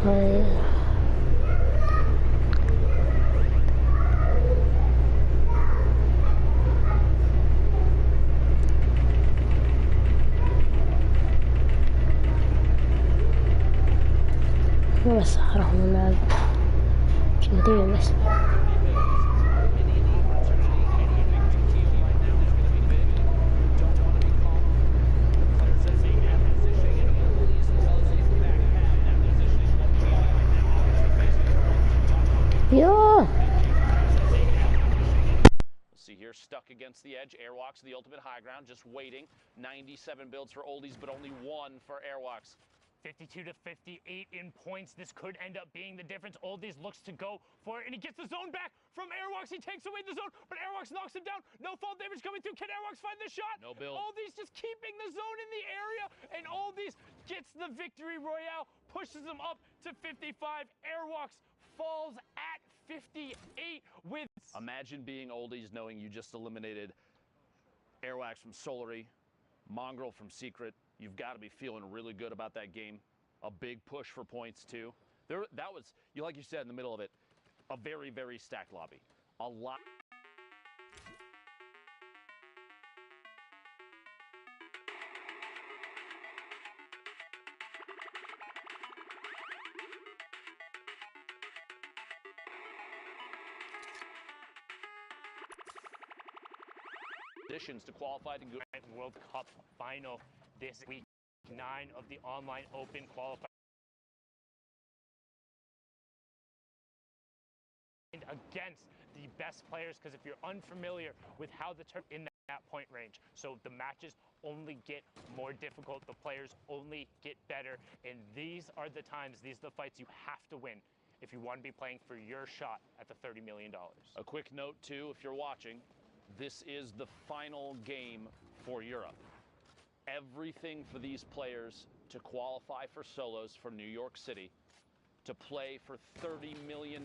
بس أخرهم الملعب كنتين بس. See here, stuck against the edge. Airwalks, the ultimate high ground, just waiting. 97 builds for oldies, but only 1 for Airwalks. 52 to 58 in points. This could end up being the difference. Oldies looks to go for it, and he gets the zone back from Airwalks. He takes away the zone, but Airwalks knocks him down. No fall damage coming through. Can Airwalks find the shot? No build. Oldies just keeping the zone in the area, and Oldies gets the victory royale, pushes him up to 55. Airwalks falls at 58 with... Imagine being oldies knowing you just eliminated Airwax from Solary, Mongrel from Secret. You've got to be feeling really good about that game. A big push for points too. That was, like you said in the middle of it, a very, very stacked lobby. A lot. To qualify to go World Cup final this week, 9 of the online open qualifiers against the best players, because if you're unfamiliar with how the turn in that point range, so the matches only get more difficult, the players only get better, and these are the times, these are the fights you have to win if you want to be playing for your shot at the $30 million. A quick note too, if you're watching, this is the final game for Europe. Everything for these players to qualify for solos for New York City, to play for $30 million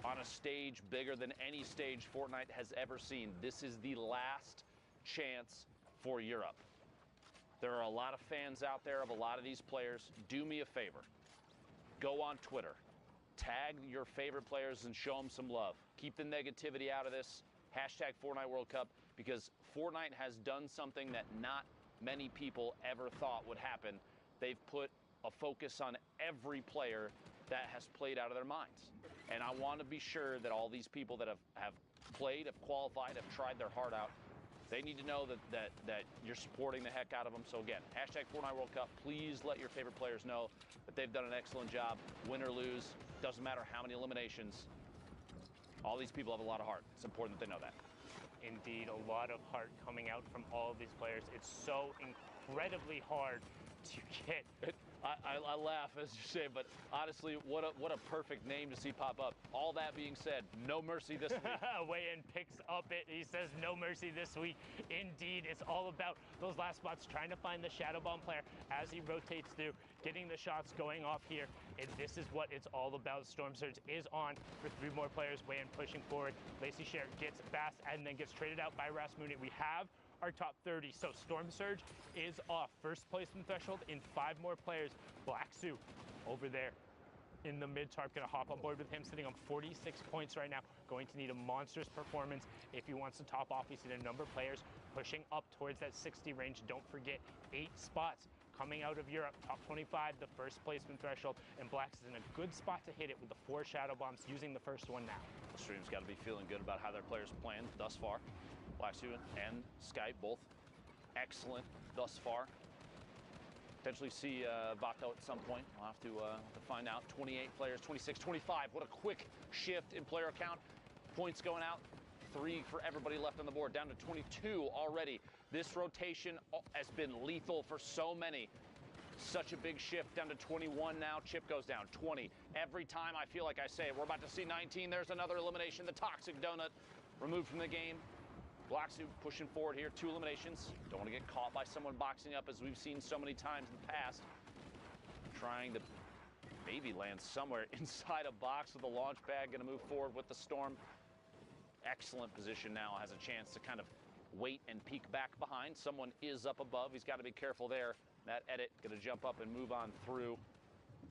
on a stage bigger than any stage Fortnite has ever seen. This is the last chance for Europe. There are a lot of fans out there of a lot of these players. Do me a favor. Go on Twitter. Tag your favorite players and show them some love. Keep the negativity out of this. Hashtag Fortnite World Cup, because Fortnite has done something that not many people ever thought would happen. They've put a focus on every player that has played out of their minds. And I want to be sure that all these people that have played, have qualified, have tried their heart out, they need to know that you're supporting the heck out of them. So again, hashtag Fortnite World Cup. Please let your favorite players know that they've done an excellent job. Win or lose, doesn't matter how many eliminations. All these people have a lot of heart. It's important that they know that. Indeed, a lot of heart coming out from all of these players. It's so incredibly hard to get. I laugh as you say, but honestly, what a perfect name to see pop up. All that being said, no mercy this week. Weigh-in picks up it. He says no mercy this week. Indeed, it's all about those last spots, trying to find the Shadow Bomb player as he rotates through, getting the shots going off here. And this is what it's all about. Storm Surge is on for 3 more players. Weigh-in pushing forward. Lacey Sher gets fast and then gets traded out by Rasmussen. We have our top 30. So Storm Surge is off. First placement threshold in 5 more players. Black Suit over there in the mid-tarp, gonna hop on board with him, sitting on 46 points right now. Going to need a monstrous performance if he wants to top off. We see a number of players pushing up towards that 60 range. Don't forget, 8 spots coming out of Europe. Top 25, the first placement threshold, and Blacks is in a good spot to hit it with the 4 Shadow Bombs, using the first one now. The stream's got to be feeling good about how their players playing thus far. Black Suit and Skype both excellent thus far. Potentially see Vato at some point. We'll have to find out. 28 players, 26, 25. What a quick shift in player count. Points going out. 3 for everybody left on the board. Down to 22 already. This rotation has been lethal for so many. Such a big shift. Down to 21 now. Chip goes down. 20. Every time I feel like I say it, we're about to see 19. There's another elimination. The Toxic Donut removed from the game. Black Suit pushing forward here, 2 eliminations. Don't want to get caught by someone boxing up, as we've seen so many times in the past. Trying to maybe land somewhere inside a box with a launch pad. Going to move forward with the Storm. Excellent position now. Has a chance to kind of wait and peek back behind. Someone is up above. He's got to be careful there. That edit going to jump up and move on through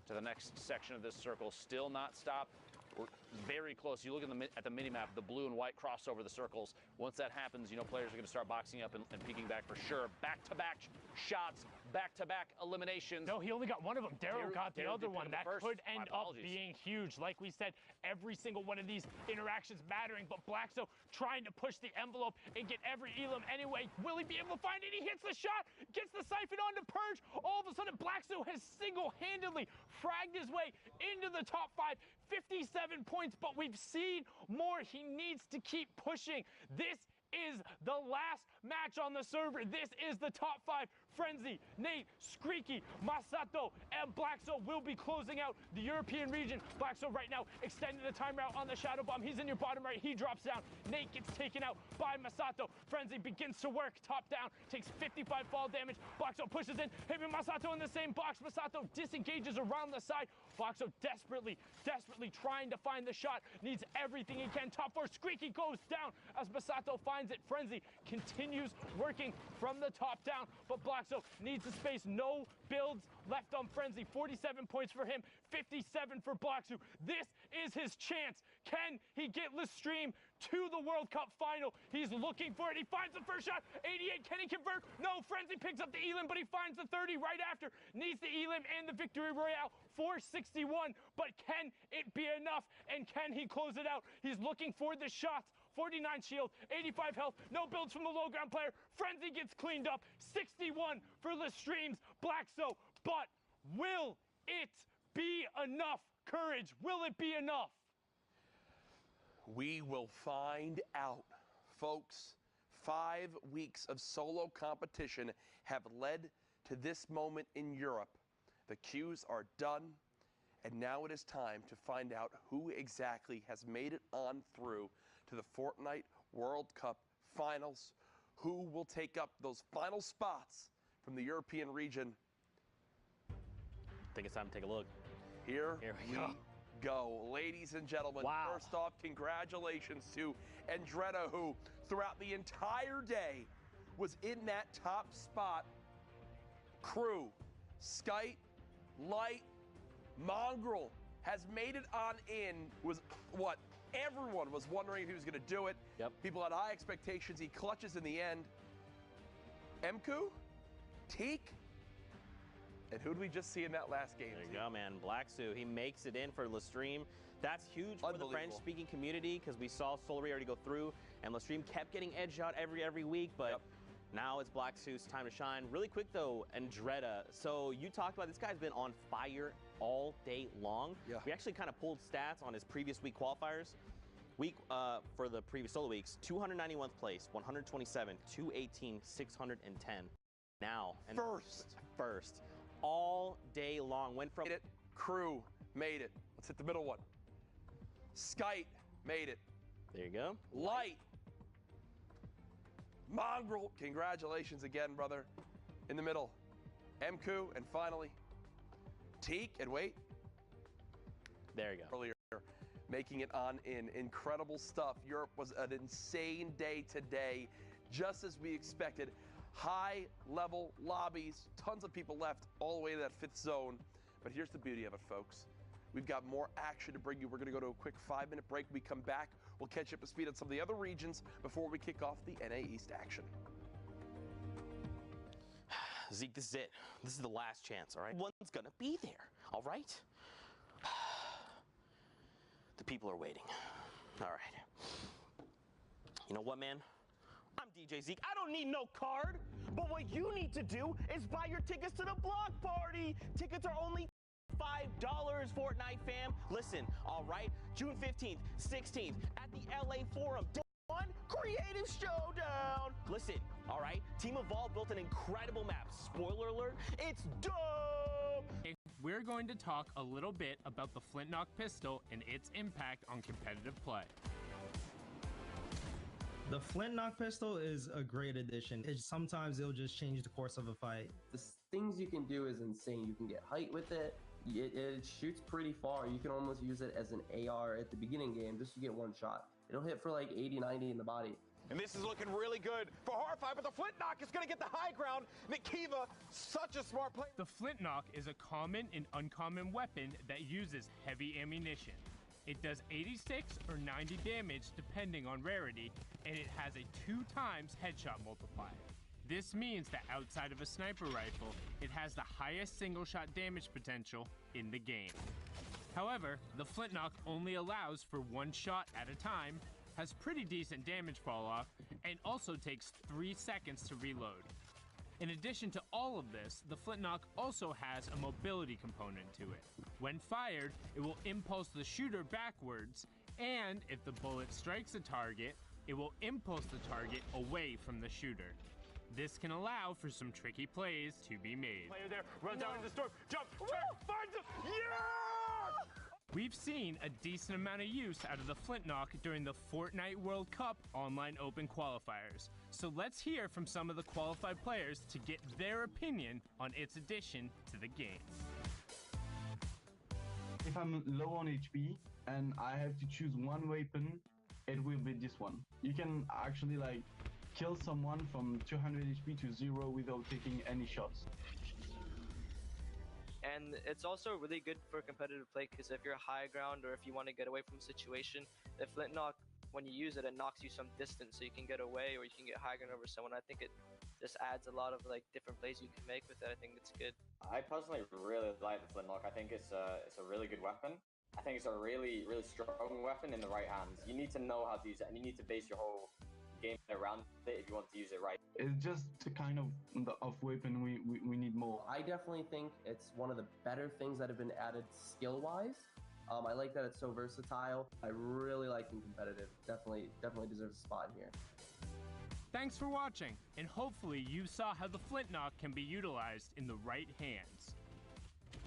to the next section of this circle. Still not stopped. We're very close. You look at the mini-map, the blue and white cross over the circles. Once that happens, you know players are going to start boxing up and peeking back for sure. Back-to-back shots, back-to-back eliminations. No, he only got one of them. Daryl got the other one. That could end up being huge. Like we said, every single one of these interactions mattering, but Blackso trying to push the envelope and get every elim anyway. Will he be able to find it? He hits the shot, gets the siphon onto Purge. All of a sudden, Blackso has single-handedly fragged his way into the top 5. 57 points, but we've seen more. He needs to keep pushing. This is the last match on the server. This is the top 5. Frenzy, Nate, Screaky, Masato, and Blackso will be closing out the European region. Blackso right now extending the timeout on the Shadow Bomb. He's in your bottom right. He drops down. Nate gets taken out by Masato. Frenzy begins to work. Top down. Takes 55 fall damage. Blackso pushes in. Him and Masato in the same box. Masato disengages around the side. Blackso desperately trying to find the shot. Needs everything he can. Top 4. Screaky goes down as Masato finds it. Frenzy continues working from the top down, but Blackso needs the space. No builds left on Frenzy. 47 points for him, 57 for Blackso. This is his chance. Can he get Lestream to the World Cup final? He's looking for it. He finds the first shot. 88. Can he convert? No. Frenzy picks up the elim, but he finds the 30 right after. Needs the elim and the victory royale. 461. But can it be enough? And can he close it out? He's looking for the shots. 49 shield, 85 health, no builds from the low ground player. Frenzy gets cleaned up, 61 for Lestream's Blackso. But will it be enough? Courage, will it be enough? We will find out, folks. 5 weeks of solo competition have led to this moment in Europe. The queues are done, and now it is time to find out who exactly has made it on through to the Fortnite World Cup finals, who will take up those final spots from the European region. I think it's time to take a look. Here we go. Ladies and gentlemen, wow. First off, congratulations to Andretta, who throughout the entire day was in that top spot. Crew, Skite, Light, Mongrel has made it on in. Was what everyone was wondering if he was going to do it. Yep. People had high expectations. He clutches in the end. Mku, Teak, and who did we just see in that last game? There you go, man. Blackso, he makes it in for Lestream. That's huge for the French-speaking community because we saw Solary already go through, and Lestream kept getting edged out every week, but now it's Blackso's time to shine. Really quick, though, Andretta. So you talked about this guy's been on fire all day long. Yeah. We actually kind of pulled stats on his previous week qualifiers. For the previous solo weeks, 291th place, 127, 218, 610. Now, and first, all day long. Went from it. Crew made it. Let's hit the middle one. Skite made it. There you go. Light. Mongrel. Congratulations again, brother. In the middle. Mku, and finally, Teak, and wait. There you go. Earlier, making it on in. Incredible stuff. Europe was an insane day today, just as we expected. High-level lobbies, tons of people left all the way to that 5th zone. But here's the beauty of it, folks. We've got more action to bring you. We're going to go to a quick 5-minute break. When we come back, we'll catch you up to speed on some of the other regions before we kick off the NA East action. Zeke, this is it. This is the last chance, all right? One's gonna be there, all right? The people are waiting. All right. You know what, man? I'm DJ Zeke. I don't need no card. But what you need to do is buy your tickets to the block party. Tickets are only $5, Fortnite fam. Listen, all right? June 15th, 16th at the LA Forum. One creative showdown. Listen, all right? Team Evolve built an incredible map. Spoiler alert, it's dope. We're going to talk a little bit about the Flint-Knock pistol and its impact on competitive play. The Flint-Knock pistol is a great addition. Sometimes it'll just change the course of a fight. The things you can do is insane. You can get height with it. It shoots pretty far. You can almost use it as an AR at the beginning game just to get one shot. It'll hit for like 80, 90 in the body. And this is looking really good for Horrify, but the Flint Knock is going to get the high ground. Nikiva, such a smart play. The Flint Knock is a common and uncommon weapon that uses heavy ammunition. It does 86 or 90 damage depending on rarity, and it has a 2 times headshot multiplier. This means that outside of a sniper rifle, it has the highest single shot damage potential in the game. However, the Flint Knock only allows for 1 shot at a time, has pretty decent damage fall off, and also takes 3 seconds to reload. In addition to all of this, the Flint Knock also has a mobility component to it. When fired, it will impulse the shooter backwards, and if the bullet strikes a target, it will impulse the target away from the shooter. This can allow for some tricky plays to be made. Player there, runs out into the storm, jumps, finds him, yeah! We've seen a decent amount of use out of the Flint Knock during the Fortnite World Cup Online Open qualifiers. So let's hear from some of the qualified players to get their opinion on its addition to the game. If I'm low on HP and I have to choose one weapon, it will be this one. You can actually like kill someone from 200 HP to 0 without taking any shots. And it's also really good for competitive play because if you're high ground or if you want to get away from a situation, the Flint Knock, when you use it, it knocks you some distance so you can get away or you can get high ground over someone. I think it just adds a lot of like different plays you can make with it. I think it's good. I personally really like the Flint Knock. I think it's a really good weapon. I think it's a really strong weapon in the right hands. You need to know how to use it and you need to base your whole game around it if you want to use it right. It's just the kind of weapon we need more. I definitely think it's one of the better things that have been added skill-wise. I like that it's so versatile. I really like it competitive. Definitely deserves a spot here. Thanks for watching, and hopefully you saw how the Flint Knock can be utilized in the right hands.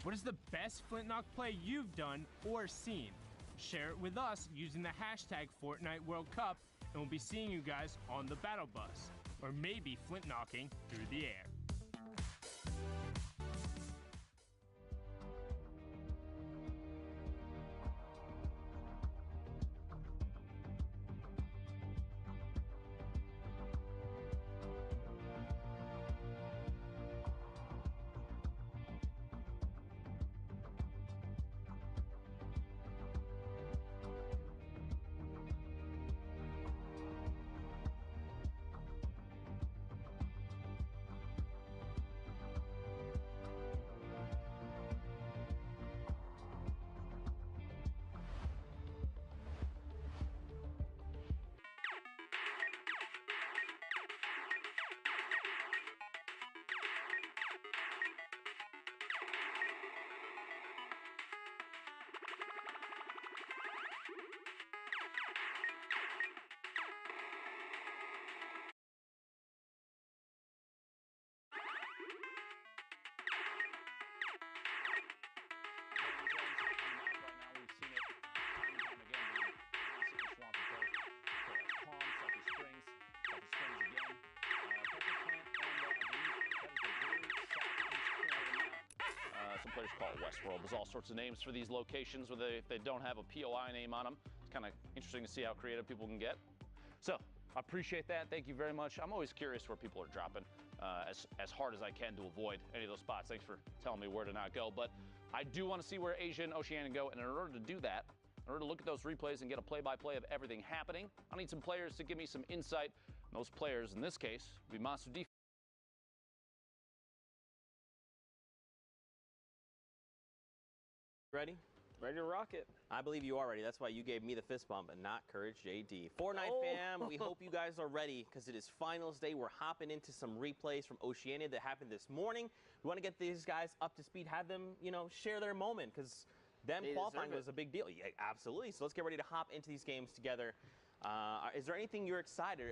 What is the best Flint Knock play you've done or seen? Share it with us using the hashtag Fortnite World Cup, and we'll be seeing you guys on the battle bus, or maybe Flint Knocking through the air. Some players call it Westworld. There's all sorts of names for these locations where if they don't have a POI name on them. It's kind of interesting to see how creative people can get. So I appreciate that. Thank you very much. I'm always curious where people are dropping as hard as I can to avoid any of those spots. Thanks for telling me where to not go. But I do want to see where Asia and Oceania go. And in order to do that, in order to look at those replays and get a play-by-play of everything happening, I need some players to give me some insight. And those players, in this case, would be Monster Defense. Ready? Ready to rock it. I believe you are ready. That's why you gave me the fist bump and not Courage JD. Fortnite fam, we hope you guys are ready because it is finals day. We're hopping into some replays from Oceania that happened this morning. We want to get these guys up to speed, have them, share their moment because them qualifying was a big deal. Yeah, absolutely. So let's get ready to hop into these games together. Is there anything you're excited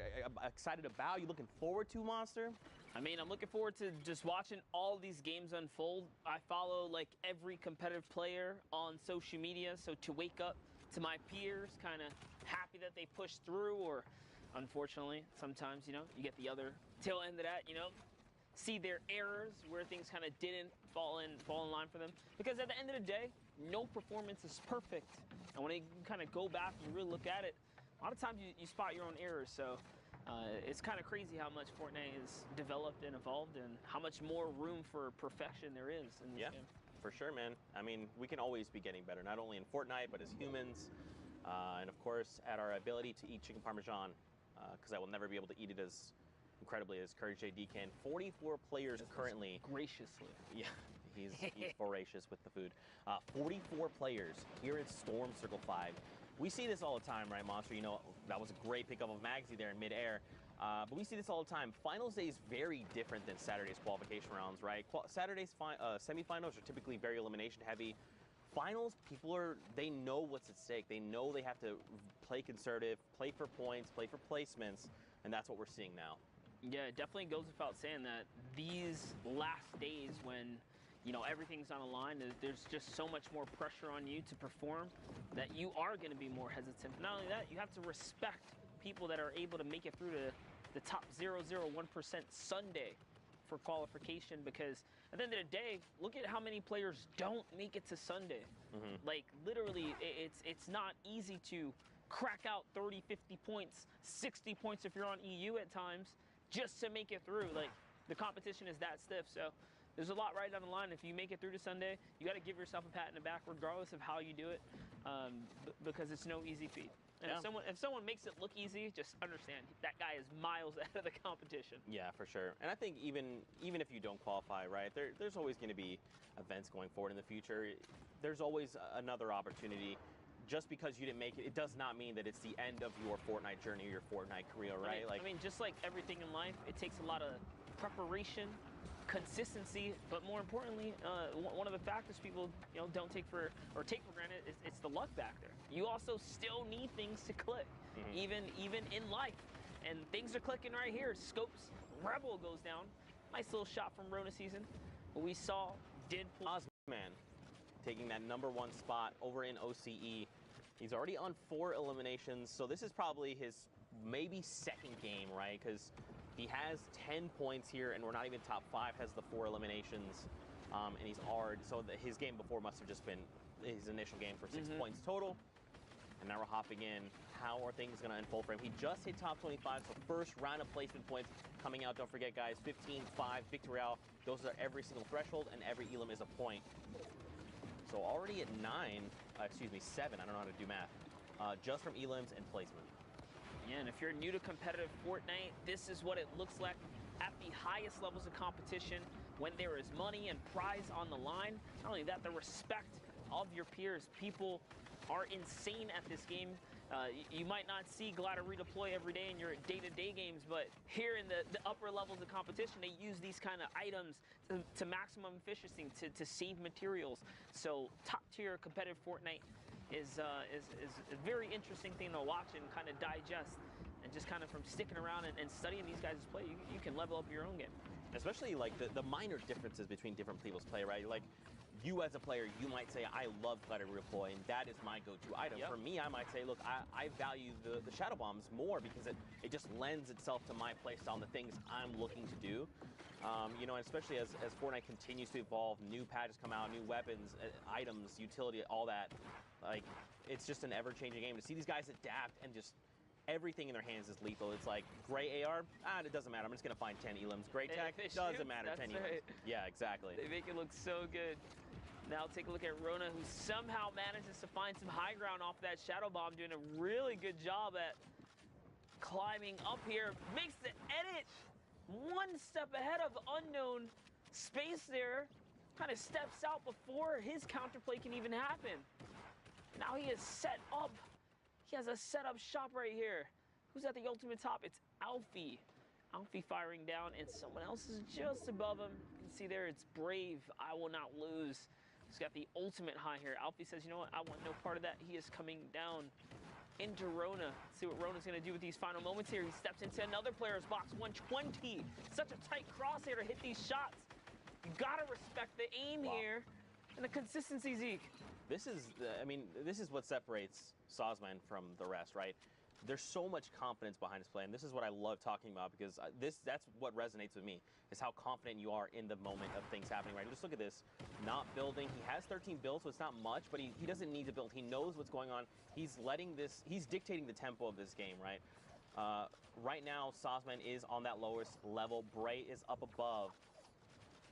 about? You looking forward to, Monster? I mean, I'm looking forward to just watching all these games unfold. I follow like every competitive player on social media, so to wake up to my peers, kind of happy that they pushed through, or unfortunately, sometimes, you get the other tail end of that, see their errors where things kind of didn't fall in line for them. Because at the end of the day, no performance is perfect. And when you kind of go back and really look at it, a lot of times you spot your own errors. So It's kind of crazy how much Fortnite is developed and evolved, and how much more room for perfection there is in this game. For sure, man. I mean, we can always be getting better, not only in Fortnite, but as humans, and of course, at our ability to eat chicken parmesan, because I will never be able to eat it as incredibly as Courage JD can. 44 players currently. Graciously. Yeah, he's voracious with the food. 44 players here at Storm Circle 5. We see this all the time, right, Monster? You know, that was a great pickup of Magsy there in midair. But we see this all the time. Finals day is very different than Saturday's qualification rounds, right? Saturday's semifinals are typically very elimination heavy. Finals, they know what's at stake. They know they have to play conservative, play for points, play for placements, and that's what we're seeing now. Yeah, it definitely goes without saying that these last days when, you know, everything's on the line, there's just so much more pressure on you to perform that you are going to be more hesitant. Not only that, you have to respect people that are able to make it through to the top 0.01% Sunday for qualification, because at the end of the day, look at how many players don't make it to Sunday. Like, literally, it's not easy to crack out 30, 50 points, 60 points if you're on EU at times, just to make it through. Like, the competition is that stiff. So there's a lot right down the line. If you make it through to Sunday, you got to give yourself a pat in the back, regardless of how you do it, because it's no easy feat. And if someone makes it look easy, just understand that guy is miles ahead of the competition. Yeah, for sure. And I think even if you don't qualify, right, there's always going to be events going forward in the future. There's always another opportunity. Just because you didn't make it, it does not mean that it's the end of your Fortnite journey or your Fortnite career, right? I mean, just like everything in life, it takes a lot of preparation, consistency, but more importantly, one of the factors people don't take for granted is it's the luck factor. You also still need things to click, even in life, and things are clicking right here. Scopes Rebel goes down, nice little shot from Rona season. What we saw did pull. Osman taking that #1 spot over in OCE. He's already on 4 eliminations, so this is probably his maybe second game, right? Because he has 10 points here, and we're not even top 5, has the 4 eliminations, and he's hard. So his game before must have just been his initial game for 6 points total. And now we're hopping in. How are things going to unfold for him? He just hit top 25, so first round of placement points coming out. Don't forget, guys, 15, 5, Victorial. Those are every single threshold, and every elim is a point. So already at 7, I don't know how to do math, just from elims and placement. Yeah, and if you're new to competitive Fortnite, this is what it looks like at the highest levels of competition when there is money and prize on the line. Not only that, the respect of your peers. People are insane at this game. You might not see Glider redeploy every day in your day-to-day games, but here in the upper levels of competition, they use these kind of items to maximum efficiency, to save materials. So top-tier competitive Fortnite is a very interesting thing to watch and kind of digest. And just kind of from sticking around and studying these guys' play, you can level up your own game. Especially like the minor differences between different people's play, right? Like, you as a player, you might say, I love Glider redeploy, and that is my go-to item. For me, I might say, look, I value the Shadow Bombs more because it just lends itself to my playstyle and the things I'm looking to do. You know, and especially as Fortnite continues to evolve, new patches come out, new weapons, items, utility, all that. Like, it's just an ever-changing game. To see these guys adapt and just everything in their hands is lethal. It's like, gray AR, it doesn't matter. I'm just going to find 10 elims. Gray tech, doesn't matter, 10 elims. Right. Yeah, exactly. They make it look so good. Now take a look at Rona, who somehow manages to find some high ground off that Shadow Bomb, doing a really good job at climbing up here. Makes the edit one step ahead of Unknown. Space there, kind of steps out before his counterplay can even happen. Now he is set up. He has a setup shop right here. Who's at the ultimate top? It's Alfie. Alfie firing down, and someone else is just above him. You can see there, it's Brave. I will not lose. He's got the ultimate high here. Alfie says, you know what? I want no part of that. He is coming down into Rona. Let's see what Rona's going to do with these final moments here. He steps into another player's box. 120. Such a tight crosshair to hit these shots. You got to respect the aim here and the consistency, Zeke. This is, this is what separates Sosman from the rest, right? There's so much confidence behind his play, and this is what I love talking about, because that's what resonates with me, is how confident you are in the moment of things happening, right? Just look at this, not building. He has 13 builds, so it's not much, but he doesn't need to build. He knows what's going on. He's letting this, he's dictating the tempo of this game, right? Right now, Sosman is on that lowest level. Bray is up above.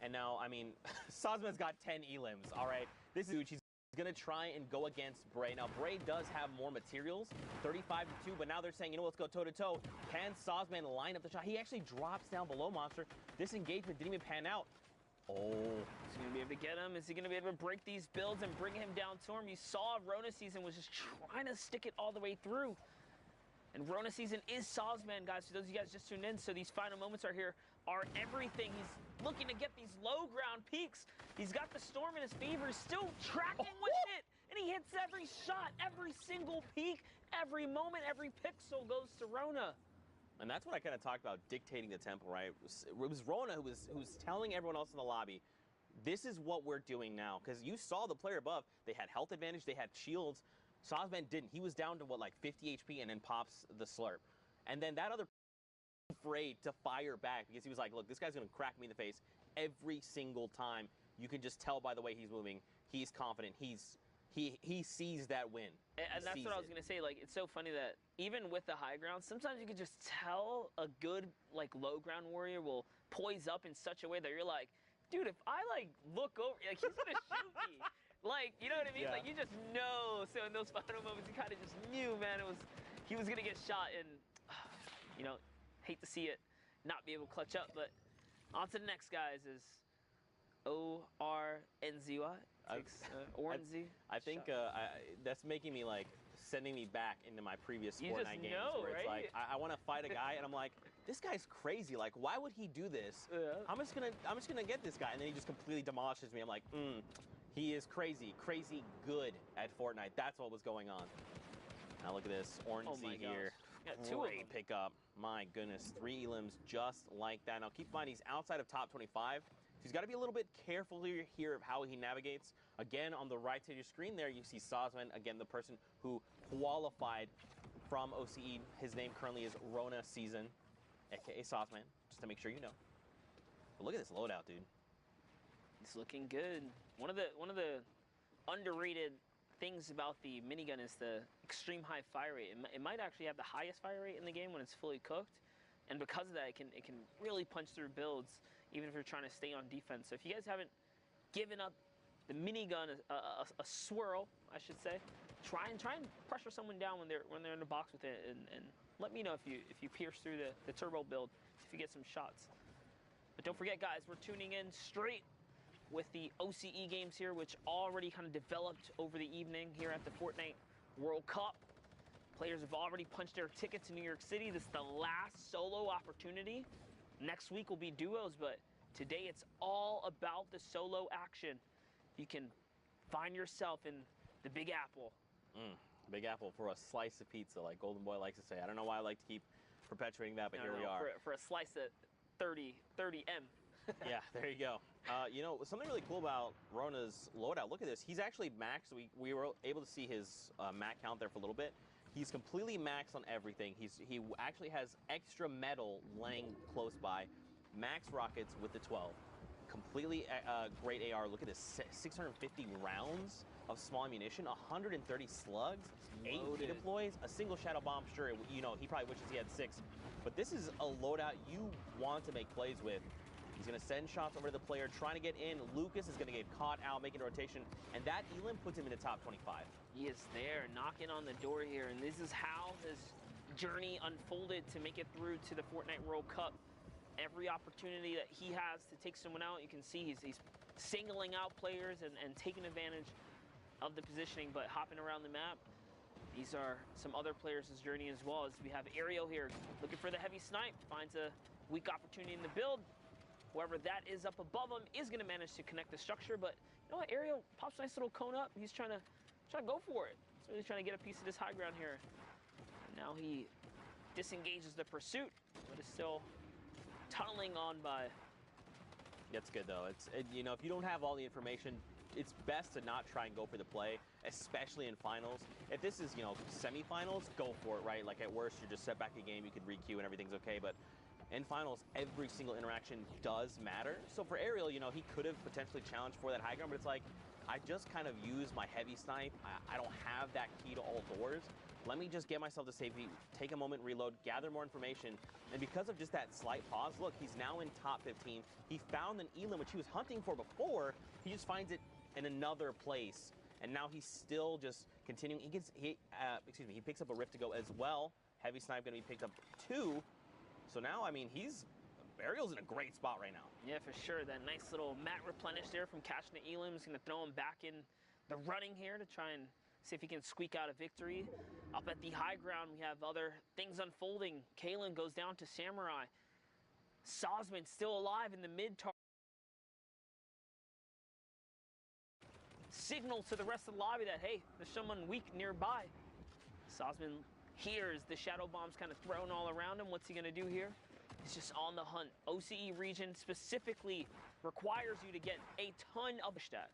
And now, I mean, Sosman's got 10 elims, all right? This is huge. He's going to try and go against Bray. Now, Bray does have more materials, 35-2, but now they're saying, you know, let's go toe-to-toe. Can Sosman line up the shot? He actually drops down below Monster. This engagement didn't even pan out. Oh. Is he going to be able to get him? Is he going to be able to break these builds and bring him down to him? You saw Rona Season was just trying to stick it all the way through. And Rona Season is Sosman, guys. For those of you guys just tuned in, so these final moments are here, are everything. He's looking to get these low ground peaks. He's got the storm in his favor. He's still tracking with it. And he hits every shot, every single peak, every moment, every pixel goes to Rona. And that's what I kind of talked about, dictating the tempo, right? It was Rona who's telling everyone else in the lobby, this is what we're doing now. Because you saw the player above, they had health advantage, they had shields. Sosman didn't. He was down to, what, like 50 HP and then pops the slurp. And then that other afraid to fire back because he was like, look, this guy's going to crack me in the face every single time. You can just tell by the way he's moving. He's confident. He sees that win. And that's what I was going to say. Like, it's so funny that even with the high ground, sometimes you can just tell a good, like, low ground warrior will poise up in such a way that you're like, dude, if I, like, look over, like, he's going to shoot me. Like, you know what I mean? Yeah. Like, you just know. So in those final moments, you kind of just knew, man, he was going to get shot. And, you know, hate to see it not be able to clutch up. But on to the next, guys, is ORNZY. Ornzy. I think that's making me, like, sending me back into my previous Fortnite games where it's right? like I want to fight a guy and I'm like, this guy's crazy. Like, why would he do this? Yeah. I'm just gonna get this guy, and then he just completely demolishes me. I'm like, he is crazy good at Fortnite. That's what was going on. Now look at this, Ornzy here. Great pickup. My goodness, 3 elims just like that. Now keep in mind, he's outside of top 25. So he's got to be a little bit careful here of how he navigates. Again, on the right side of your screen there, you see Sosman, again, the person who qualified from OCE. His name currently is Rona Season, aka Sosman, just to make sure you know. But look at this loadout, dude. It's looking good. One of the underrated things about the minigun is the extreme high fire rate. It might actually have the highest fire rate in the game when it's fully cooked, and because of that, it can really punch through builds, even if you're trying to stay on defense. So if you guys haven't given up the minigun a swirl, I should say, try and pressure someone down when they're in the box with it, and let me know if you pierce through the turbo build, if you get some shots. But don't forget, guys, we're tuning in straight with the OCE games here, which already kind of developed over the evening here at the Fortnite World Cup. Players have already punched their ticket to New York City. This is the last solo opportunity. Next week will be duos, but today it's all about the solo action. You can find yourself in the Big Apple. Big Apple for a slice of pizza, like Golden Boy likes to say. I don't know why I like to keep perpetuating that, but here we are. For a slice at 30M. Yeah, there you go. You know, something really cool about Rona's loadout, look at this. He's actually maxed. We were able to see his mat count there for a little bit. He's completely maxed on everything. He actually has extra metal laying close by. Max rockets with the 12. Completely great AR. Look at this, 650 rounds of small ammunition, 130 slugs, 8 deploys, a single shadow bomb. Sure, you know, he probably wishes he had 6. But this is a loadout you want to make plays with. He's going to send shots over to the player, trying to get in. Lucas is going to get caught out, making a rotation, and that elim puts him in the top 25. He is there, knocking on the door here, and this is how his journey unfolded to make it through to the Fortnite World Cup. Every opportunity that he has to take someone out, you can see he's singling out players and taking advantage of the positioning, but hopping around the map. These are some other players' journey as well, as we have Ariel here looking for the heavy snipe, finds a weak opportunity in the build. Whoever that is up above him is going to manage to connect the structure, but you know what? Ariel pops a nice little cone up. He's trying to go for it. He's really trying to get a piece of this high ground here. And now he disengages the pursuit, but is still tunneling on by. That's good though. You know, if you don't have all the information, it's best to not try and go for the play, especially in finals. If this is, you know, semifinals, go for it, right? Like at worst, you're just set back a game, you could re-queue and everything's okay, but in finals, every single interaction does matter. So for Ariel, you know, he could have potentially challenged for that high ground, but it's like, I just kind of use my heavy snipe. I don't have that key to all doors. Let me just get myself to safety, take a moment, reload, gather more information. And because of just that slight pause, look, he's now in top 15. He found an elim, which he was hunting for before. He just finds it in another place. And now he's still just continuing. He picks up a rift to go as well. Heavy snipe going to be picked up too. So now, I mean, Ariel's in a great spot right now. Yeah, for sure. That nice little mat replenish there from catching the elim is going to throw him back in the running here to try and see if he can squeak out a victory. Up at the high ground, we have other things unfolding. Kalen goes down to Samurai. Sosman still alive in the mid-target. Signal to the rest of the lobby that, hey, there's someone weak nearby. Sosman hears the shadow bombs kind of thrown all around him. What's he going to do here? He's just on the hunt. OCE region specifically requires you to get a ton of stat.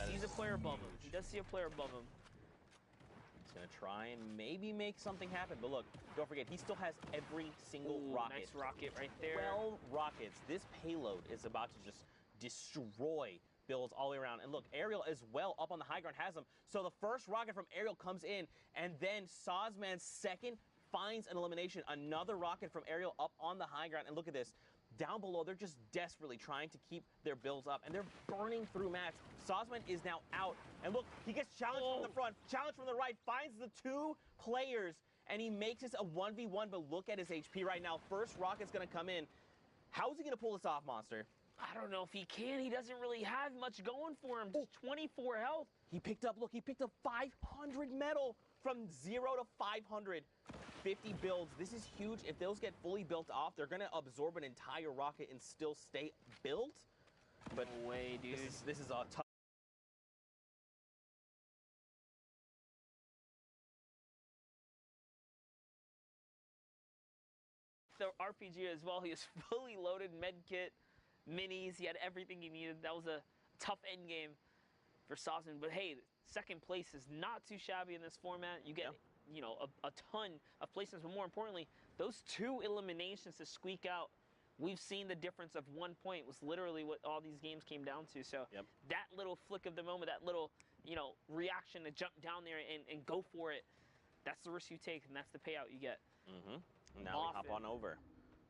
Sees a player above him. He does see a player above him. He's going to try and maybe make something happen. But look, don't forget, he still has every single rocket. Nice rocket right there. 12 rockets. This payload is about to just destroy builds all the way around. And look, Ariel as well up on the high ground has them. So the first rocket from Ariel comes in, and then Sosman's second finds an elimination. Another rocket from Ariel up on the high ground. And look at this. Down below, they're just desperately trying to keep their builds up, and they're burning through mats. Sosman is now out, and look, he gets challenged from the front, challenged from the right, finds the two players, and he makes this a 1v1, but look at his HP right now. First rocket's gonna come in. How is he gonna pull this off, Monster? I don't know if he can. He doesn't really have much going for him. Just 24 health. He picked up 500 metal from 0 to 500. 50 builds. This is huge. If those get fully built off, they're going to absorb an entire rocket and still stay built. But no way, dude. This is a tough. The RPG as well. He was fully loaded med kit, minis. He had everything he needed. That was a tough end game for Sosman. But hey, second place is not too shabby in this format. You get you know, a ton of placements, but more importantly, those two eliminations to squeak out. We've seen the difference of 1 point was literally what all these games came down to. So that little flick of the moment, that little, you know, reaction to jump down there and go for it, that's the risk you take, and that's the payout you get. Now we hop on over.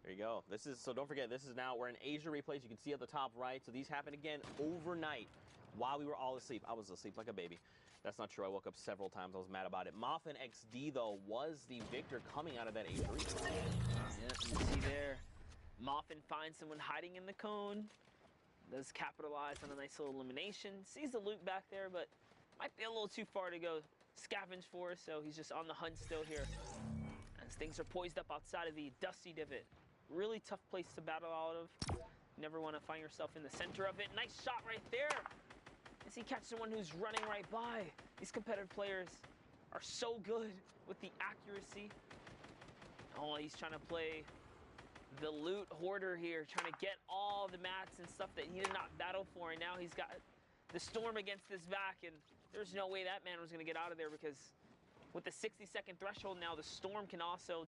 There you go. This is, so don't forget, this is now, we're in Asia replays. You can see at the top right. So these happen again overnight while we were all asleep. I was asleep like a baby. That's not true. I woke up several times. I was mad about it. Moffin XD, though, was the victor coming out of that Asia replay. Yeah, you see there. Moffin finds someone hiding in the cone. Does capitalize on a nice little elimination. Sees the loot back there, but might be a little too far to go scavenge for, so he's just on the hunt still here. As things are poised up outside of the Dusty Divot. Really tough place to battle out of. Never want to find yourself in the center of it. Nice shot right there. As he catches someone who's running right by. These competitive players are so good with the accuracy. Oh, he's trying to play the loot hoarder here, trying to get all the mats and stuff that he did not battle for, and now he's got the storm against his back, and there's no way that man was going to get out of there, because with the 60-second threshold now, the storm can also